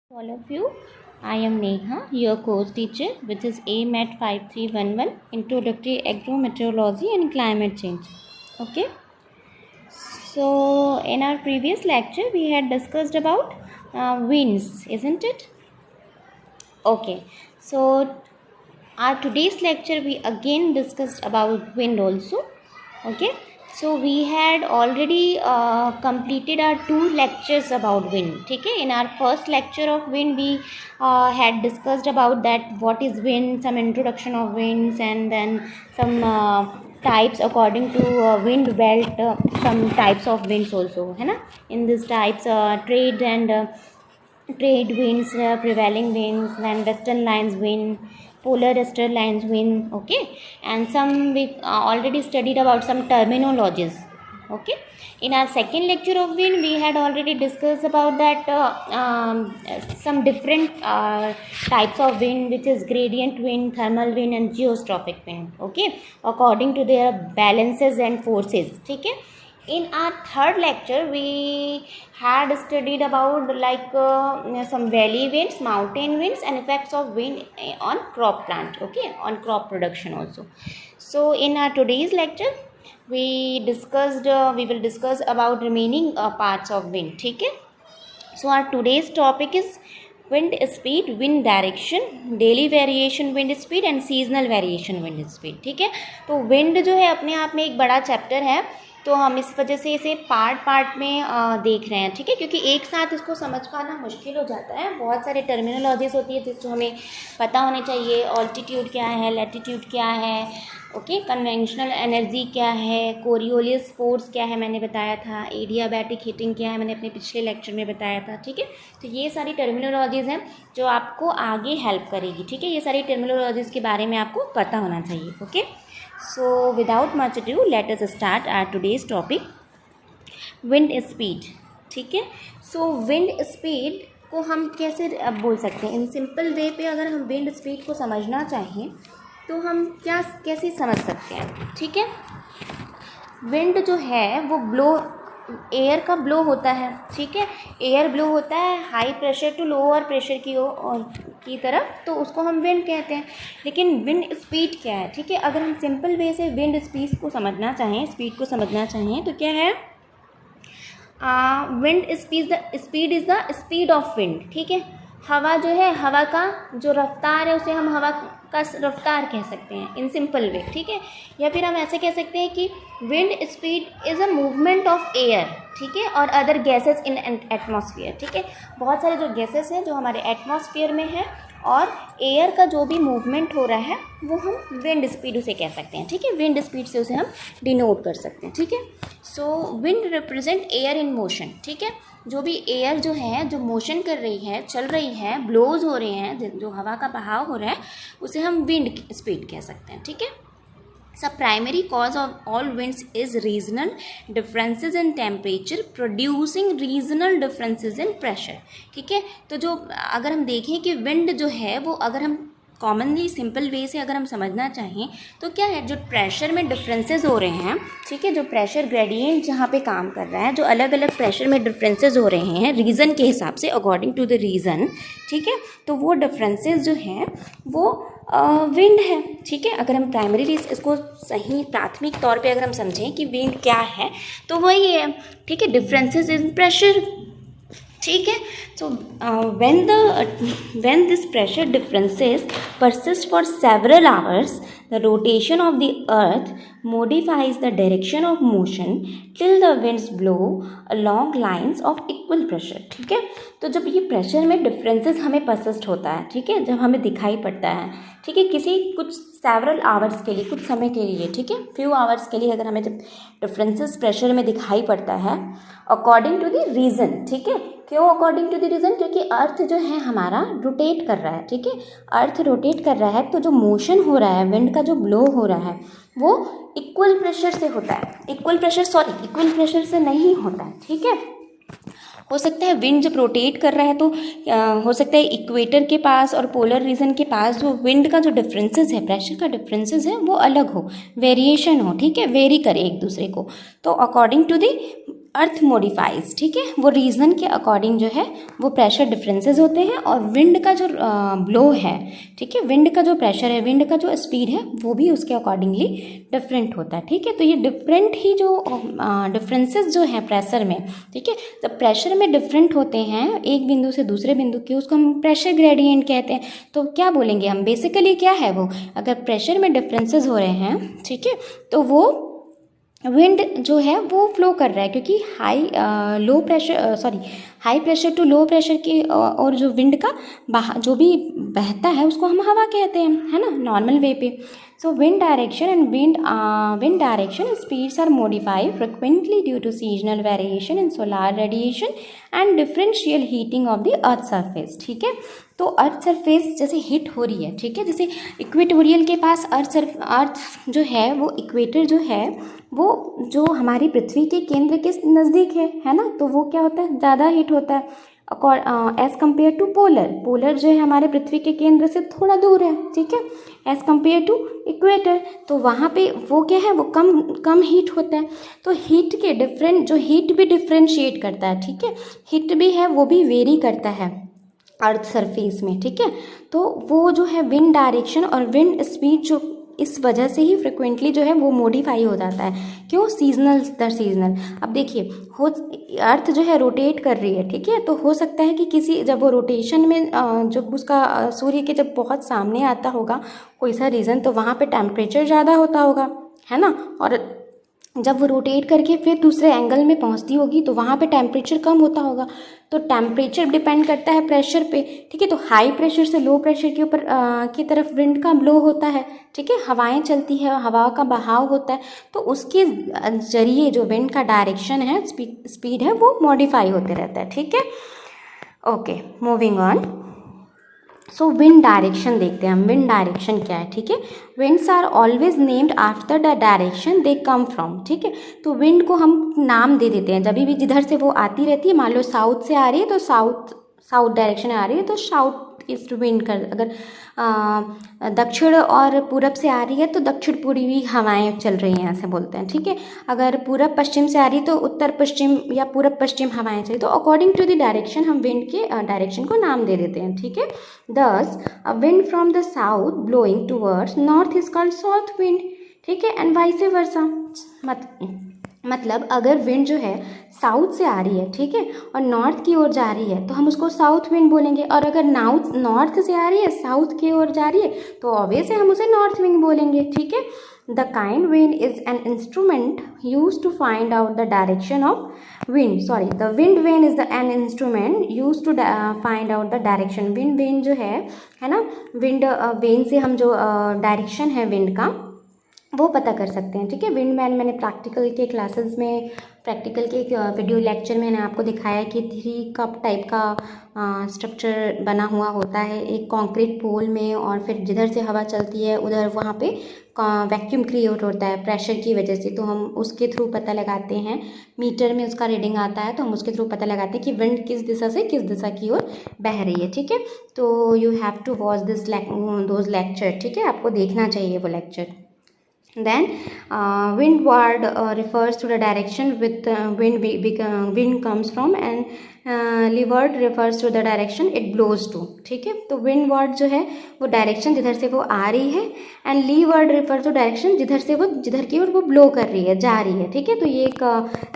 All of you, I am Neha, your course teacher, which is AMAT 5311 Introductory Agrometeorology and Climate Change. Okay, so in our previous lecture, we had discussed about winds, isn't it? Okay, so our today's lecture, we again discussed about wind also. Okay, so we had already completed our 2 lectures about wind. Okay, in our first lecture of wind we had discussed about that what is wind, some introduction of winds, and then some types according to wind belt, some types of winds also है ना. In these types trade winds, prevailing winds, then western lines wind, polar eastern lines wind. Okay, and some we already studied about some terminologies. Okay, in our second lecture of wind we had already discussed about that some different types of wind, which is gradient wind, thermal wind, and geostrophic wind. Okay, according to their balances and forces. Okay, in our third lecture we had studied about some valley winds, mountain winds, and effects of wind on crop plant. Okay, on crop production also. So in our today's lecture we will discuss about remaining parts of wind. Okay, so our today's topic is wind speed, wind direction, daily variation wind speed, and seasonal variation wind speed. ठीक है, तो wind जो है अपने आप में एक बड़ा चैप्टर है, तो हम इस वजह से इसे पार्ट में देख रहे हैं. ठीक है, क्योंकि एक साथ इसको समझ पाना मुश्किल हो जाता है. बहुत सारे टर्मिनोलॉजीज होती है जिसको हमें पता होने चाहिए. ऑल्टीट्यूड क्या है, लैटिट्यूड क्या है, ओके, कन्वेंशनल एनर्जी क्या है, कोरियोलिस फोर्स क्या है मैंने बताया था, एडियाबैटिक हीटिंग क्या है मैंने अपने पिछले लेक्चर में बताया था. ठीक है, तो ये सारी टर्मिनोलॉजीज़ हैं जो आपको आगे हेल्प करेगी. ठीक है, ये सारी टर्मिनोलॉजीज़ के बारे में आपको पता होना चाहिए. Okay, so without much ado let us start our today's topic, wind speed. ठीक है, सो विंड स्पीड को हम कैसे बोल सकते हैं इन सिंपल वे पे. अगर हम विंड स्पीड को समझना चाहें तो हम कैसे समझ सकते हैं. ठीक है, विंड जो है वो एयर का ब्लो होता है. ठीक है, एयर ब्लो होता है high pressure to lower pressure की तरफ, तो उसको हम विंड कहते हैं. लेकिन विंड स्पीड क्या है. ठीक है, अगर हम सिंपल वे से विंड स्पीड को समझना चाहें तो क्या है, wind speed is the speed of wind. ठीक है, हवा जो है, हवा का जो रफ्तार है उसे हम हवा का रफ्तार कह सकते हैं इन सिंपल वे. ठीक है, या फिर हम ऐसे कह सकते हैं कि wind speed is a movement of air. ठीक है, और अदर गैसेस इन एटमॉस्फेयर. ठीक है, बहुत सारे जो गैसेस हैं जो हमारे एटमॉस्फेयर में है और एयर का जो भी मूवमेंट हो रहा है वो हम विंड स्पीड उसे कह सकते हैं. ठीक है, विंड स्पीड से उसे हम डिनोट कर सकते हैं. ठीक है, so wind represent air in motion. ठीक है, जो भी एयर जो है, जो मोशन कर रही है, चल रही है, ब्लोज हो रहे हैं, जो हवा का बहाव हो रहा है, उसे हम विंड स्पीड कह सकते हैं. ठीक है, the primary cause of all winds is regional differences in temperature producing regional differences in pressure. ठीक है, तो जो अगर हम देखें कि विंड जो है वो, अगर हम कॉमनली सिंपल वे से अगर हम समझना चाहें तो क्या है, जो प्रेशर में डिफरेंसेस हो रहे हैं. ठीक है, जो प्रेशर ग्रेडियंट जहाँ पे काम कर रहा है, जो अलग अलग प्रेशर में डिफरेंसेस हो रहे हैं रीज़न के हिसाब से, अकॉर्डिंग टू द रीज़न. ठीक है, तो वो डिफरेंसेस जो हैं वो विंड है. ठीक है, अगर हम प्राइमरी इसको सही प्राथमिक तौर पे अगर हम समझें कि विंड क्या है तो वही है. ठीक है, डिफरेंसेस इन प्रेशर. ठीक है, सो when this pressure differences persist for several hours, the rotation of the earth modifies the direction of motion till the winds blow along lines of equal pressure. ठीक है, तो जब ये प्रेशर में differences हमें persist होता है, ठीक है, जब हमें दिखाई पड़ता है, ठीक है, किसी कुछ सेवरल आवर्स के लिए, कुछ समय के लिए, ठीक है, फ्यू आवर्स के लिए अगर हमें जब डिफरेंसेस प्रेशर में दिखाई पड़ता है अकॉर्डिंग टू द रीज़न. ठीक है, क्यों अकॉर्डिंग टू द रीज़न, क्योंकि अर्थ जो है हमारा रोटेट कर रहा है. ठीक है, अर्थ रोटेट कर रहा है, तो जो मोशन हो रहा है, विंड का जो ब्लो हो रहा है वो इक्वल प्रेशर से होता है. इक्वल प्रेशर से नहीं होता है. ठीक है, हो सकता है विंड जब रोटेट कर रहा है तो हो सकता है इक्वेटर के पास और पोलर रीजन के पास जो विंड का जो डिफरेंसेस है, प्रेशर का डिफरेंसेस है, वो अलग हो, वेरिएशन हो. ठीक है, वेरी करे एक दूसरे को. तो according to the earth modifies, ठीक है, वो रीजन के अकॉर्डिंग जो है वो प्रेशर डिफरेंसेस होते हैं। और विंड का जो ब्लो है, ठीक है, विंड का जो प्रेशर है, विंड का जो स्पीड है, वो भी उसके अकॉर्डिंगली डिफरेंट होता है, ठीक है। तो ये डिफरेंट ही जो डिफरेंसेस जो हैं प्रेशर में, ठीक है, जब प्रेशर में डिफरेंट होते हैं एक बिंदु से दूसरे बिंदु के, उसको हम प्रेशर ग्रेडियंट कहते हैं। तो क्या बोलेंगे हम, बेसिकली क्या है वो, अगर प्रेशर में डिफरेंसेस हो रहे हैं, ठीक है, तो वो विंड जो है वो फ्लो कर रहा है, क्योंकि high pressure to low pressure की और जो विंड का जो भी बहता है उसको हम हवा कहते हैं, है ना, नॉर्मल वे पे। So wind direction and wind direction speeds are modified frequently due to seasonal variation in solar radiation and differential heating of the earth surface, ठीक है। तो अर्थ सरफेस जैसे हीट हो रही है, ठीक है, जैसे इक्वेटोरियल के पास अर्थ जो है वो इक्वेटर जो है वो जो हमारी पृथ्वी के केंद्र के नज़दीक है ना, तो वो क्या होता है, ज़्यादा हीट होता है एज कम्पेयर टू पोलर जो है हमारे पृथ्वी के केंद्र से थोड़ा दूर है, ठीक है, एज कम्पेयर टू इक्वेटर, तो वहाँ पे वो क्या है, वो कम हीट होता है। तो हीट के जो हीट भी डिफ्रेंशिएट करता है, ठीक है, हीट भी है वो भी वेरी करता है अर्थ सरफेस में, ठीक है। तो वो जो है विंड डायरेक्शन और विंड स्पीड जो इस वजह से ही फ्रिक्वेंटली जो है वो मॉडिफाई हो जाता है। क्यों, सीजनल दर सीजनल। अब देखिए अर्थ जो है रोटेट कर रही है, ठीक है, तो हो सकता है कि जब वो रोटेशन में जब उसका सूर्य के जब बहुत सामने आता होगा कोई सा रीज़न, तो वहाँ पे टेम्परेचर ज़्यादा होता होगा, है ना, और जब वो रोटेट करके फिर दूसरे एंगल में पहुंचती होगी तो वहाँ पे टेम्परेचर कम होता होगा। तो टेम्परेचर डिपेंड करता है प्रेशर पे, ठीक है। तो हाई प्रेशर से लो प्रेशर के ऊपर की तरफ विंड का ब्लो होता है, ठीक है, हवाएं चलती है, हवा का बहाव होता है, तो उसके जरिए जो विंड का डायरेक्शन है, स्पीड है, वो मॉडिफाई होते रहता है, ठीक है। Okay, moving on. So wind direction देखते हैं हम, विंड डायरेक्शन क्या है, ठीक है। Winds are always named after the direction they come from, ठीक है। तो विंड को हम नाम दे देते हैं जब भी जिधर से वो आती रहती है, मान लो साउथ से आ रही है तो साउथ डायरेक्शन आ रही है तो साउथ ईस्ट विंड कर, अगर दक्षिण और पूरब से आ रही है तो दक्षिण पूर्वी हवाएं चल रही हैं, ऐसे बोलते हैं, ठीक है। अगर पूरब पश्चिम से आ रही है तो उत्तर पश्चिम या पूरब पश्चिम हवाएं चल रही, तो अकॉर्डिंग टू द डायरेक्शन हम विंड के डायरेक्शन को नाम दे देते हैं, ठीक है। दस a wind from the south blowing towards north is called south wind, ठीक है, एंड वाइस वर्सा। मतलब अगर विंड जो है साउथ से आ रही है, ठीक है, और नॉर्थ की ओर जा रही है तो हम उसको साउथ विंड बोलेंगे, और अगर नॉर्थ से आ रही है साउथ की ओर जा रही है तो ऑब्वियसली हम उसे नॉर्थ विंड बोलेंगे, ठीक है। The kind wind is an instrument use to find out the direction of wind, the wind vane is an instrument use to find out the direction. Wind vane जो है ना, wind vane से हम जो direction है wind का वो पता कर सकते हैं, ठीक है। विंड वैन मैंने प्रैक्टिकल के क्लासेस में, प्रैक्टिकल के एक वीडियो लेक्चर में मैंने आपको दिखाया कि 3 कप टाइप का स्ट्रक्चर बना हुआ होता है एक कंक्रीट पोल में, और फिर जिधर से हवा चलती है उधर वहाँ पे वैक्यूम क्रिएट होता है प्रेशर की वजह से, तो हम उसके थ्रू पता लगाते हैं, मीटर में उसका रीडिंग आता है तो हम उसके थ्रू पता लगाते हैं कि विंड किस दिशा से किस दिशा की ओर बह रही है, ठीक है। तो you have to watch those lecture, ठीक है, आपको देखना चाहिए वो lecture. Then windward refers to the direction with wind comes from, and leeward refers to the direction it blows to, ठीक है। तो windward जो है वो डायरेक्शन जिधर से वो आ रही है, and leeward refers to direction जिधर की ओर वो ब्लो कर रही है, जा रही है, ठीक है। तो ये एक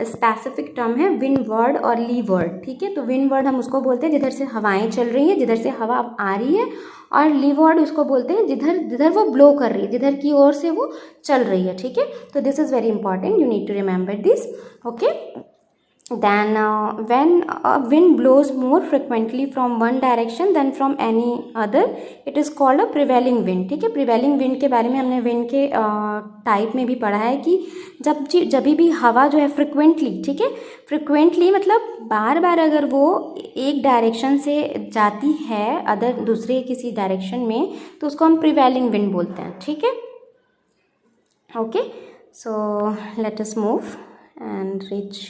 स्पेसिफिक टर्म है windward और leeward, ठीक है। तो windward हम उसको बोलते हैं जिधर से हवाएं चल रही है, जिधर से हवा आ रही है, और लीवर्ड उसको बोलते हैं जिधर वो ब्लो कर रही है, जिधर की ओर से वो चल रही है, ठीक है। तो this is very important, you need to remember this, okay. Then when a wind blows more frequently from one direction then from any other it is called a prevailing wind, ठीक है। प्रिवेलिंग विंड के बारे में हमने wind के type में भी पढ़ा है कि जब भी हवा जो है फ्रिक्वेंटली, ठीक है, फ्रिक्वेंटली मतलब बार बार अगर वो एक डायरेक्शन से जाती है दूसरे किसी डायरेक्शन में तो उसको हम प्रिवेलिंग विंड बोलते हैं, ठीक है। Okay, so let us move and reach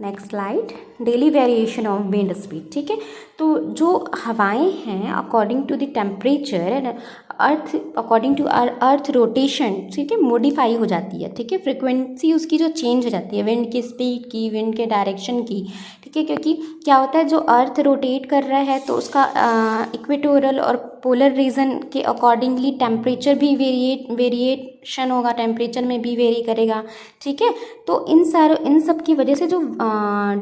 next slide, daily variation of wind speed. ठीक है, तो जो हवाएं हैं according to the temperature earth, according to earth rotation, ठीक है, मॉडिफाई हो जाती है। ठीक है, फ्रिक्वेंसी उसकी जो चेंज हो जाती है विंड की स्पीड की, विंड के डायरेक्शन की। ठीक है, क्योंकि क्या होता है, जो अर्थ रोटेट कर रहा है तो उसका इक्वेटोरियल और पोलर रीजन के अकॉर्डिंगली टेम्परेचर भी वेरिएशन होगा, टेम्परेचर में भी वेरी करेगा। ठीक है, तो इन सब की वजह से जो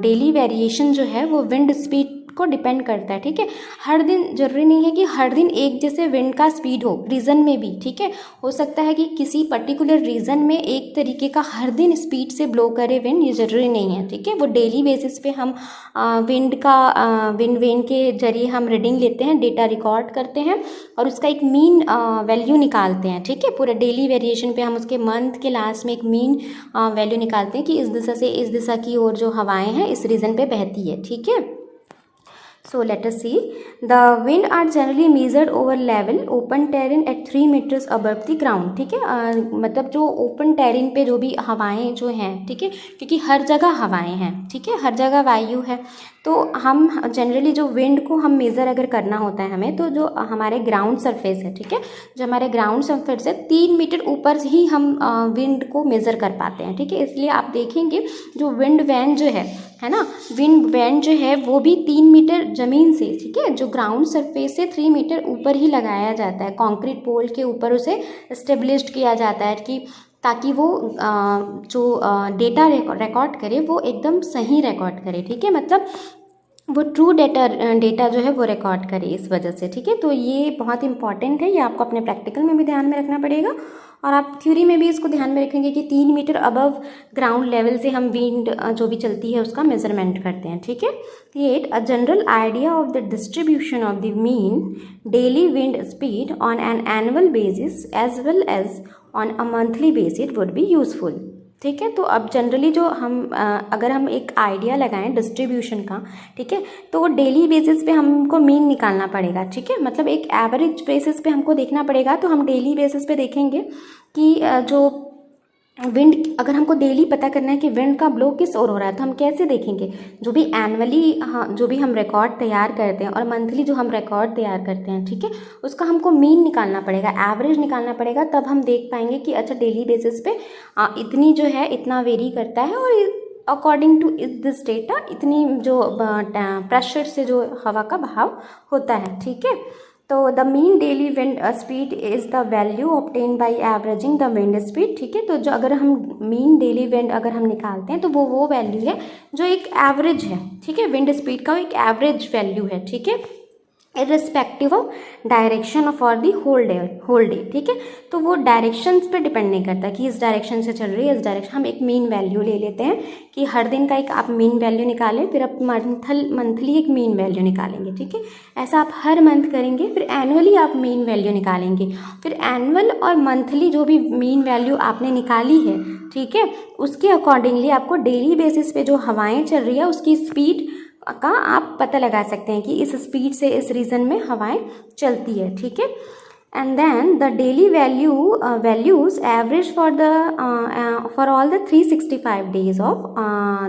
डेली वेरिएशन जो है वो विंड स्पीड को डिपेंड करता है। ठीक है, हर दिन जरूरी नहीं है कि हर दिन एक जैसे विंड का स्पीड हो, रीजन में भी। ठीक है, हो सकता है कि किसी पर्टिकुलर रीजन में एक तरीके का हर दिन स्पीड से ब्लो करे विंड, ये ज़रूरी नहीं है। ठीक है, वो डेली बेसिस पे हम विंड वेन के जरिए हम रीडिंग लेते हैं, डेटा रिकॉर्ड करते हैं और उसका एक मीन वैल्यू निकालते हैं। ठीक है, पूरा डेली वेरिएशन पे हम उसके मंथ के लास्ट में एक मीन वैल्यू निकालते हैं कि इस दिशा से इस दिशा की ओर जो हवाएं हैं इस रीजन पे बहती है। ठीक है, so let us see, the wind are generally measured over level open terrain at 3 meters above the ground। ठीक है, मतलब जो ओपन टेरेन पे जो भी हवाएं जो हैं, ठीक है, क्योंकि हर जगह हवाएं हैं, ठीक है, हर जगह वायु है, तो हम जनरली जो विंड को हम मेज़र अगर करना होता है हमें, तो जो हमारे ग्राउंड सरफेस है, ठीक है, जो हमारे ग्राउंड सरफेस है 3 मीटर ऊपर ही हम विंड को मेज़र कर पाते हैं। ठीक है, इसलिए आप देखेंगे जो विंड वैन जो है ना, विंड वैन जो है वो भी 3 मीटर ज़मीन से, ठीक है, जो ग्राउंड सरफेस से 3 मीटर ऊपर ही लगाया जाता है, कंक्रीट पोल के ऊपर उसे स्टेब्लिश्ड किया जाता है कि ताकि वो जो डेटा रिकॉर्ड करे वो एकदम सही रिकॉर्ड करे। ठीक है, मतलब वो ट्रू डेटा जो है वो रिकॉर्ड करे इस वजह से। ठीक है, तो ये बहुत इंपॉर्टेंट है, ये आपको अपने प्रैक्टिकल में भी ध्यान में रखना पड़ेगा और आप थ्योरी में भी इसको ध्यान में रखेंगे कि 3 मीटर अबव ग्राउंड लेवल से हम विंड जो भी चलती है उसका मेजरमेंट करते हैं। ठीक है, create a general idea of the distribution of the mean daily wind speed on an annual basis as well as on a monthly basis would be useful. ठीक है, तो अब जनरली जो हम अगर हम एक आइडिया लगाएं डिस्ट्रीब्यूशन का, ठीक है, तो वो डेली बेसिस पे हमको मीन निकालना पड़ेगा। ठीक है, मतलब एक एवरेज बेसिस पे हमको देखना पड़ेगा, तो हम डेली बेसिस पे देखेंगे कि जो विंड, अगर हमको डेली पता करना है कि विंड का ब्लो किस ओर हो रहा है, तो हम कैसे देखेंगे, जो भी एनुअली जो भी हम रिकॉर्ड तैयार करते हैं और मंथली जो हम रिकॉर्ड तैयार करते हैं, ठीक है, उसका हमको मीन निकालना पड़ेगा, एवरेज निकालना पड़ेगा, तब हम देख पाएंगे कि अच्छा डेली बेसिस पे इतनी जो है इतना वेरी करता है और अकॉर्डिंग टू दिस डेटा इतनी जो प्रेशर से जो हवा का बहाव होता है। ठीक है, तो the mean daily wind speed is the value obtain bye averaging the wind speed. ठीक है, तो जो अगर हम मीन डेली विंड अगर हम निकालते हैं तो वो वैल्यू है जो एक एवरेज है। ठीक है, विंड स्पीड का एक एवरेज वैल्यू है। ठीक है, irrespective of direction for the whole day. ठीक है, तो वो डायरेक्शंस पे डिपेंड नहीं करता कि इस डायरेक्शन से चल रही है, इस डायरेक्शन, हम एक मीन वैल्यू ले लेते हैं कि हर दिन का एक आप मीन वैल्यू निकालें, फिर आप मंथली एक मीन वैल्यू निकालेंगे। ठीक है, ऐसा आप हर मंथ करेंगे, फिर एनुअली आप मीन वैल्यू निकालेंगे, फिर एनुअल और मंथली जो भी मीन वैल्यू आपने निकाली है, ठीक है, उसके अकॉर्डिंगली आपको डेली बेसिस पे जो हवाएं चल रही है उसकी स्पीड का आप पता लगा सकते हैं कि इस स्पीड से इस रीजन में हवाएं चलती है। ठीक है, and then the daily values average for all the 365 days of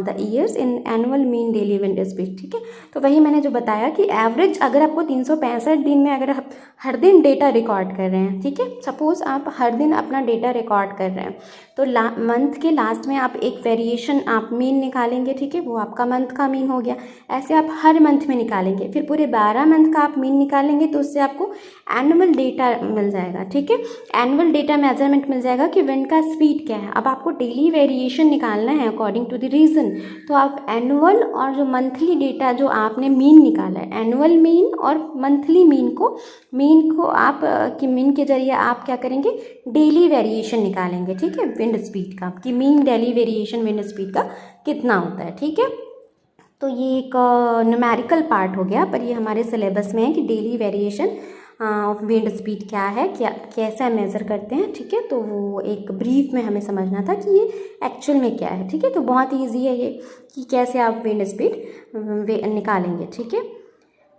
the years in annual mean daily wind speed। ठीक है, तो वही मैंने जो बताया कि एवरेज अगर आपको 365 दिन में अगर आप हर दिन डेटा रिकॉर्ड कर रहे हैं, ठीक है, सपोज आप हर दिन अपना डेटा रिकॉर्ड कर रहे हैं, तो मंथ के लास्ट में आप एक वेरिएशन आप मीन निकालेंगे। ठीक है, वो आपका मंथ का मीन हो गया। ऐसे आप हर मंथ में निकालेंगे, फिर पूरे 12 मंथ का आप मीन निकालेंगे, तो उससे आपको एनुअल डेटा मिल जाएगा। ठीक है, एनुअल डेटा मेजरमेंट मिल जाएगा कि विंड का स्पीड क्या है। अब आपको डेली वेरिएशन निकालना है अकॉर्डिंग टू द रीजन, तो आप एनुअल और जो मंथली डेटा जो आपने मीन निकाला है, एनुअल मीन और मंथली मीन को आप कि मीन के जरिए आप क्या करेंगे, डेली वेरिएशन निकालेंगे। ठीक है, विंड स्पीड का कि mean daily variation wind speed का कितना होता है। ठीक है, तो ये एक न्यूमेरिकल पार्ट हो गया, पर ये हमारे सिलेबस में है कि daily variation of wind speed क्या है, क्या कैसा मेज़र करते हैं। ठीक है, तो वो एक ब्रीफ में हमें समझना था कि ये एक्चुअल में क्या है। ठीक है, तो बहुत ईजी है ये कि कैसे आप विंड स्पीड निकालेंगे। ठीक है,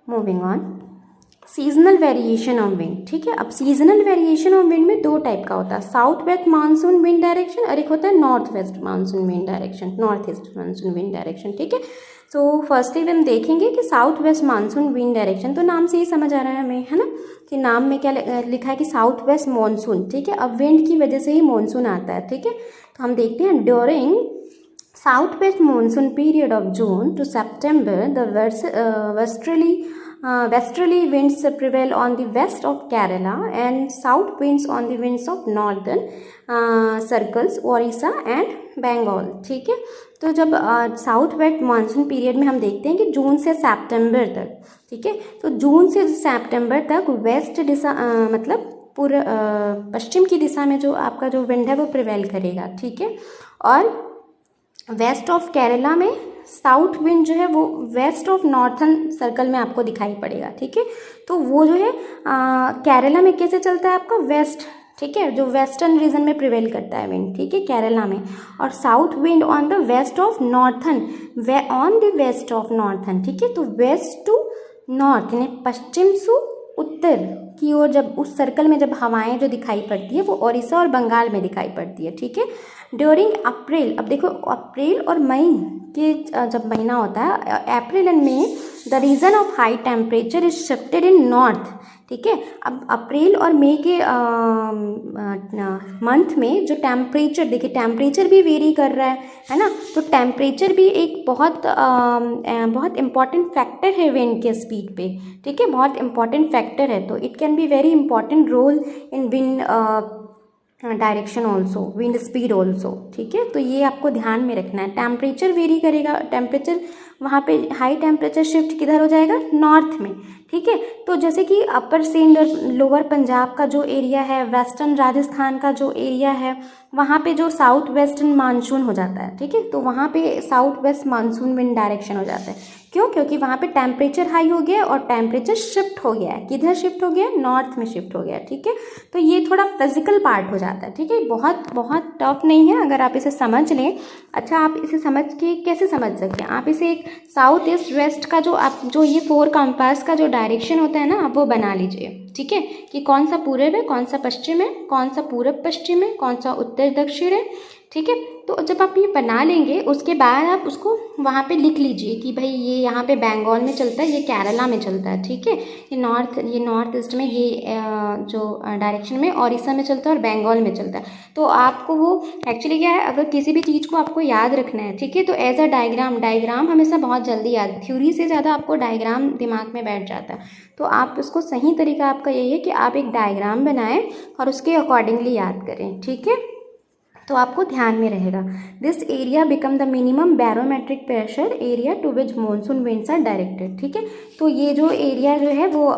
moving on, seasonal variation of wind, ठीक है। अब सीजनल वेरिएशन ऑफ विंड में दो टाइप का होता है, south west monsoon wind direction और एक होता है north west monsoon wind direction, north east monsoon wind direction, ठीक है। तो फर्स्टली हम देखेंगे कि south west monsoon wind direction, तो नाम से ही समझ आ रहा है हमें, है ना, कि नाम में क्या लिखा है कि साउथ वेस्ट मानसून, ठीक है। अब विंड की वजह से ही मानसून आता है, ठीक है। तो हम देखते हैं during southwest monsoon period of June to September, the westerly winds prevail on the west of Kerala and south winds on the winds of northern circles, Orissa and Bengal, ठीक है। तो जब साउथ वेस्ट मानसून पीरियड में हम देखते हैं कि जून से सितंबर तक, ठीक है, तो जून से सितंबर तक वेस्ट दिशा मतलब पूरा पश्चिम की दिशा में जो आपका जो विंड है वो प्रिवेल करेगा, ठीक है। और वेस्ट ऑफ केरला में साउथ विंड जो है वो वेस्ट ऑफ नॉर्थन सर्कल में आपको दिखाई पड़ेगा, ठीक है। तो वो जो है केरला में कैसे चलता है आपका वेस्ट, ठीक है, जो वेस्टर्न रीजन में प्रिवेल करता है विंड, ठीक है, केरला में। और south wind on the west of northern, on the west of northern, ठीक है। तो वेस्ट टू नॉर्थ यानी पश्चिम से उत्तर की ओर जब उस सर्कल में जब हवाएं जो दिखाई पड़ती है वो ओडिशा और बंगाल में दिखाई पड़ती है, ठीक है। ड्यूरिंग अप्रैल, अब देखो अप्रैल और मई के जब महीना होता है, April and May, the region of high temperature is shifted in north, ठीक है। अब अप्रैल और मई के मंथ में जो टेम्परेचर, देखिए टेम्परेचर भी वेरी कर रहा है ना, तो टेम्परेचर भी एक बहुत इंपॉर्टेंट फैक्टर है विंड के स्पीड पे, ठीक है, बहुत इंपॉर्टेंट फैक्टर है। तो it can be very important role in wind direction also, wind speed also, ठीक है। तो ये आपको ध्यान में रखना है, टेम्परेचर वेरी करेगा, टेम्परेचर वहाँ पे हाई टेम्परेचर शिफ्ट किधर हो जाएगा, नॉर्थ में, ठीक है। तो जैसे कि अपर सिंध और लोअर पंजाब का जो एरिया है, वेस्टर्न राजस्थान का जो एरिया है, वहाँ पे जो साउथ वेस्टर्न मानसून हो जाता है, ठीक है। तो वहाँ पे south west monsoon wind direction हो जाता है, क्यों, क्योंकि वहाँ पे टेम्परेचर हाई हो गया और टेम्परेचर शिफ्ट हो गया है, किधर शिफ्ट हो गया, नॉर्थ में शिफ्ट हो गया, ठीक है। तो ये थोड़ा फिजिकल पार्ट हो जाता है, ठीक है, बहुत टफ नहीं है अगर आप इसे समझ लें। अच्छा, आप इसे समझ के कैसे समझ सकते हैं, आप इसे एक साउथ ईस्ट वेस्ट का जो ये 4 कंपास का जो डायरेक्शन होता है ना, आप वो बना लीजिए, ठीक है, कि कौन सा पूरब है, कौन सा पश्चिम है, कौन सा पूरब पश्चिम है, कौन सा उत्तर दक्षिण है, ठीक है। तो जब आप ये बना लेंगे उसके बाद आप उसको वहाँ पे लिख लीजिए कि भाई ये यहाँ पे बंगाल में चलता है, ये केरला में चलता है, ठीक है, ये नॉर्थ ईस्ट में, ये जो डायरेक्शन में ओडिशा में चलता है और बंगाल में चलता है। तो आपको वो एक्चुअली क्या है, अगर किसी भी चीज़ को आपको याद रखना है, ठीक है, तो एज अ डायग्राम हमेशा बहुत जल्दी याद, थ्योरी से ज़्यादा आपको डायग्राम दिमाग में बैठ जाता है। तो आप उसको सही तरीका आपका यही है कि आप एक डायग्राम बनाएं और उसके अकॉर्डिंगली याद करें, ठीक है। तो आपको ध्यान में रहेगा, this area become the minimum barometric pressure area to which monsoon winds are directed, ठीक है। तो ये जो एरिया जो है वो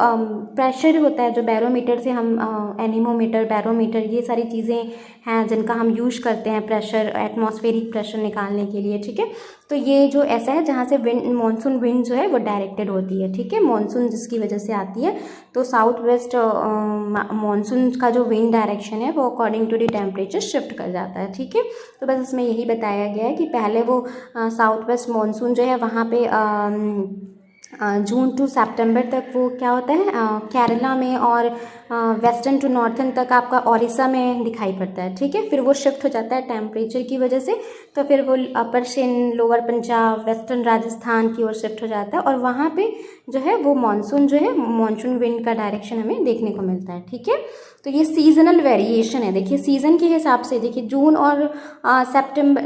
प्रेशर होता है, जो बैरोमीटर से हम एनीमोमीटर, बैरोमीटर, ये सारी चीज़ें हैं जिनका हम यूज़ करते हैं प्रेशर, एटमॉस्फेरिक प्रेशर निकालने के लिए, ठीक है। तो ये जो ऐसा है जहाँ से मानसून विंड जो है वो डायरेक्टेड होती है, ठीक है, मानसून जिसकी वजह से आती है। तो साउथ वेस्ट मानसून का जो विंड डायरेक्शन है वो according to the temperature shift कर जाता है, ठीक है। तो बस इसमें यही बताया गया है कि पहले वो साउथ वेस्ट मानसून जो है वहाँ पे जून टू सितंबर तक वो क्या होता है केरला में, और वेस्टर्न टू नॉर्थन तक आपका ओडिशा में दिखाई पड़ता है, ठीक है। फिर वो शिफ्ट हो जाता है टेम्परेचर की वजह से, तो फिर वो अपर सिंध, लोअर पंजाब, वेस्टर्न राजस्थान की ओर शिफ्ट हो जाता है, और वहाँ पे जो है वो मानसून जो है, मानसून विंड का डायरेक्शन हमें देखने को मिलता है, ठीक है। तो ये सीजनल वेरिएशन है, देखिए सीज़न के हिसाब से, देखिए जून और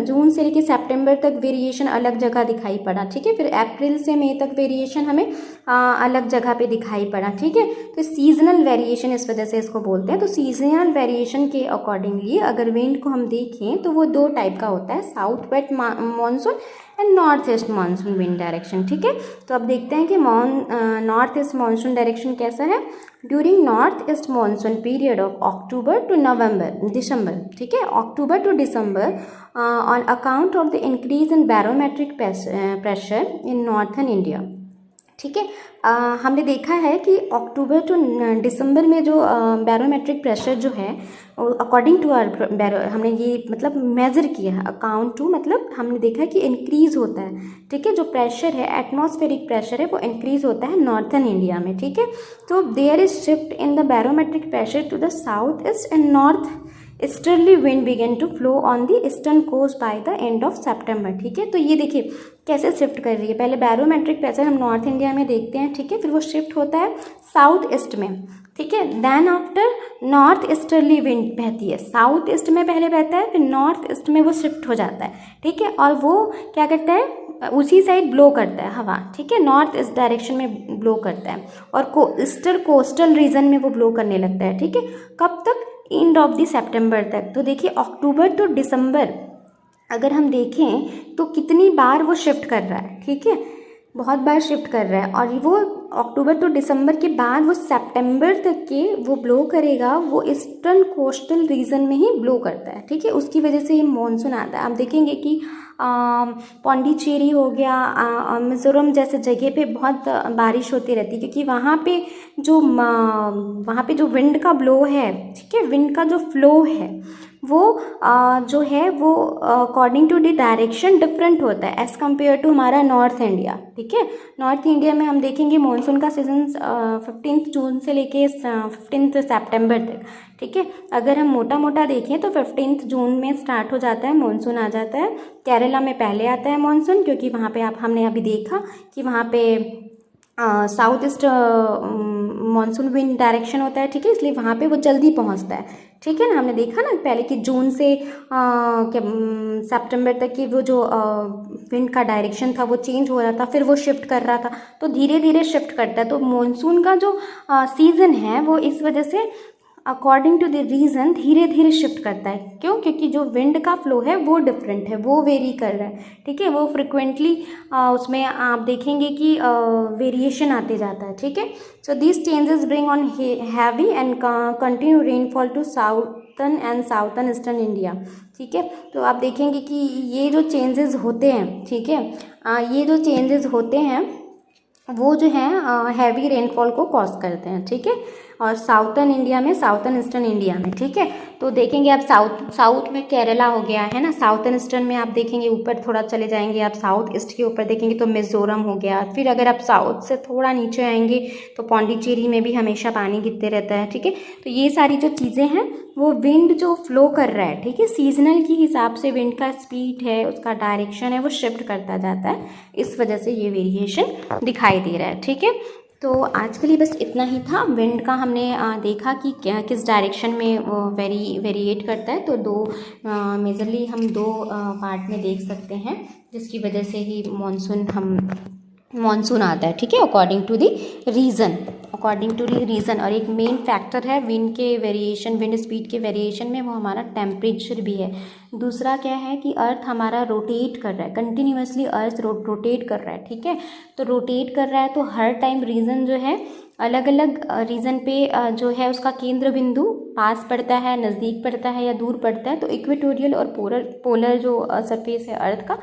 जून से लेकर सितंबर तक वेरिएशन अलग जगह दिखाई पड़ा, ठीक है। फिर अप्रैल से मई तक वेरिएशन हमें अलग जगह पे दिखाई पड़ा, ठीक है। तो सीजनल वेरिएशन इस वजह से इसको बोलते हैं। तो सीजनल वेरिएशन के अकॉर्डिंगली अगर विंड को हम देखें तो वो 2 टाइप का होता है, south west monsoon and north east monsoon wind direction, ठीक है। तो अब देखते हैं कि नॉर्थ ईस्ट मानसून डायरेक्शन कैसा है। During north east monsoon period of October to December, ठीक है, October to December, on account of the increase in barometric pressure in northern India, ठीक है। हमने देखा है कि अक्टूबर टू दिसंबर में जो बैरोमेट्रिक प्रेशर जो है अकॉर्डिंग टू आवर हमने ये मतलब मेज़र किया है, अकाउंट टू मतलब हमने देखा कि इंक्रीज़ होता है। ठीक है, जो प्रेशर है एटमॉस्फेरिक प्रेशर है वो इंक्रीज़ होता है नॉर्थन इंडिया में। ठीक है, तो there is shift in the barometric pressure to the south east and north easterly wind begin to flow on the eastern coast by the end of September. ठीक है, तो ये देखिए कैसे शिफ्ट कर रही है। पहले बैरोमेट्रिक प्रेशर हम नॉर्थ इंडिया में देखते हैं, ठीक है, फिर वो शिफ्ट होता है साउथ ईस्ट में। ठीक है, then after north easterly wind बहती है, साउथ ईस्ट में पहले बहता है, फिर नॉर्थ ईस्ट में वो शिफ्ट हो जाता है। ठीक है, और वो क्या करता है, उसी साइड ब्लो करता है हवा। ठीक है, नॉर्थ ईस्ट डायरेक्शन में ब्लो करता है और ईस्टर्न कोस्टल रीजन में वो ब्लो करने लगता है। ठीक है, कब तक, एंड ऑफ द सितंबर तक। तो देखिए अक्टूबर टू दिसंबर अगर हम देखें तो कितनी बार वो शिफ्ट कर रहा है। ठीक है, बहुत बार शिफ्ट कर रहा है और वो अक्टूबर टू दिसंबर के बाद वो सितंबर तक के वो ब्लो करेगा, वो ईस्टर्न कोस्टल रीजन में ही ब्लो करता है। ठीक है, उसकी वजह से ये मानसून आता है। आप देखेंगे कि पौंडीचेरी हो गया, मिज़ोरम जैसे जगह पे बहुत बारिश होती रहती है, क्योंकि वहाँ पे जो विंड का ब्लो है, ठीक है, विंड का जो फ्लो है वो जो है वो according to the direction different होता है एज़ कम्पेयर टू हमारा नॉर्थ इंडिया। ठीक है, नॉर्थ इंडिया में हम देखेंगे मानसून का सीजन 15 जून से लेके 15 सितंबर तक। ठीक है, अगर हम मोटा मोटा देखें तो 15 जून में स्टार्ट हो जाता है, मानसून आ जाता है। केरला में पहले आता है मानसून, क्योंकि वहाँ पे हमने अभी देखा कि वहाँ पे south east monsoon wind direction होता है। ठीक है, इसलिए वहाँ पे वो जल्दी पहुँचता है। ठीक है ना, हमने देखा ना पहले कि जून से सितंबर तक की वो जो विंड का डायरेक्शन था वो चेंज हो रहा था, फिर वो शिफ्ट कर रहा था, तो धीरे धीरे शिफ्ट करता है। तो मानसून का जो सीज़न है वो इस वजह से अकॉर्डिंग टू द रीज़न धीरे धीरे शिफ्ट करता है। क्यों? क्योंकि जो विंड का फ्लो है वो डिफरेंट है, वो वेरी कर रहा है। ठीक है, वो फ्रिक्वेंटली उसमें आप देखेंगे कि वेरिएशन आते जाता है। ठीक है, so this changes bring on heavy and continue rainfall to southern and southern eastern India. ठीक है, तो आप देखेंगे कि ये जो चेंजेस होते हैं, ठीक है, ये जो चेंजेस होते हैं वो जो है हैवी रेनफॉल को कॉज करते हैं। ठीक है, और साउथर्न इंडिया में, साउथर्न ईस्टर्न इंडिया में। ठीक है, तो देखेंगे आप साउथ में केरला हो गया है ना, साउथर्न ईस्टर्न में आप देखेंगे ऊपर थोड़ा चले जाएंगे आप साउथ ईस्ट के ऊपर देखेंगे तो मिज़ोरम हो गया। फिर अगर आप साउथ से थोड़ा नीचे आएंगे तो पौंडीचेरी में भी हमेशा पानी गिरते रहता है। ठीक है, तो ये सारी जो चीज़ें हैं वो विंड जो फ्लो कर रहा है, ठीक है, सीजनल के हिसाब से विंड का स्पीड है, उसका डायरेक्शन है, वो शिफ्ट करता जाता है। इस वजह से ये वेरिएशन दिखाई दे रहा है। ठीक है, तो आज के लिए बस इतना ही था। विंड का हमने देखा कि किस डायरेक्शन में वेरिएट करता है। तो मेजरली हम दो पार्ट में देख सकते हैं, जिसकी वजह से ही मानसून आता है। ठीक है, अकॉर्डिंग टू द रीज़न। और एक मेन फैक्टर है विंड के वेरिएशन, विंड स्पीड के वेरिएशन में, वो हमारा टेम्परेचर भी है। दूसरा क्या है कि अर्थ हमारा रोटेट कर रहा है, कंटिन्यूसली अर्थ रोटेट कर रहा है। ठीक है, तो रोटेट कर रहा है तो हर टाइम रीजन जो है अलग अलग रीजन पे जो है उसका केंद्र बिंदु पास पड़ता है, नज़दीक पड़ता है या दूर पड़ता है। तो इक्वेटोरियल और पोलर जो सरफेस है अर्थ का,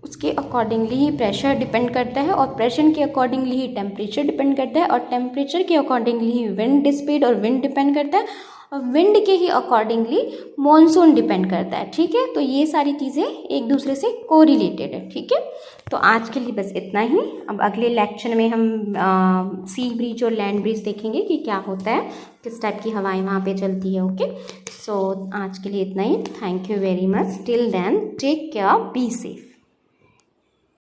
उसके अकॉर्डिंगली ही प्रेशर डिपेंड करता है, और प्रेशर के अकॉर्डिंगली ही टेम्परेचर डिपेंड करता है, और टेम्परेचर के अकॉर्डिंगली ही विंड स्पीड और विंड डिपेंड करता है, और विंड के ही अकॉर्डिंगली मानसून डिपेंड करता है। ठीक है, तो ये सारी चीज़ें एक दूसरे से कोरिलेटेड है। ठीक है, तो आज के लिए बस इतना ही। अब अगले लेक्चर में हम सी ब्रीज और लैंड ब्रीज देखेंगे कि क्या होता है, किस टाइप की हवाएं वहाँ पे चलती है। ओके, सो आज के लिए इतना ही। Thank you very much. Till then take care, be safe.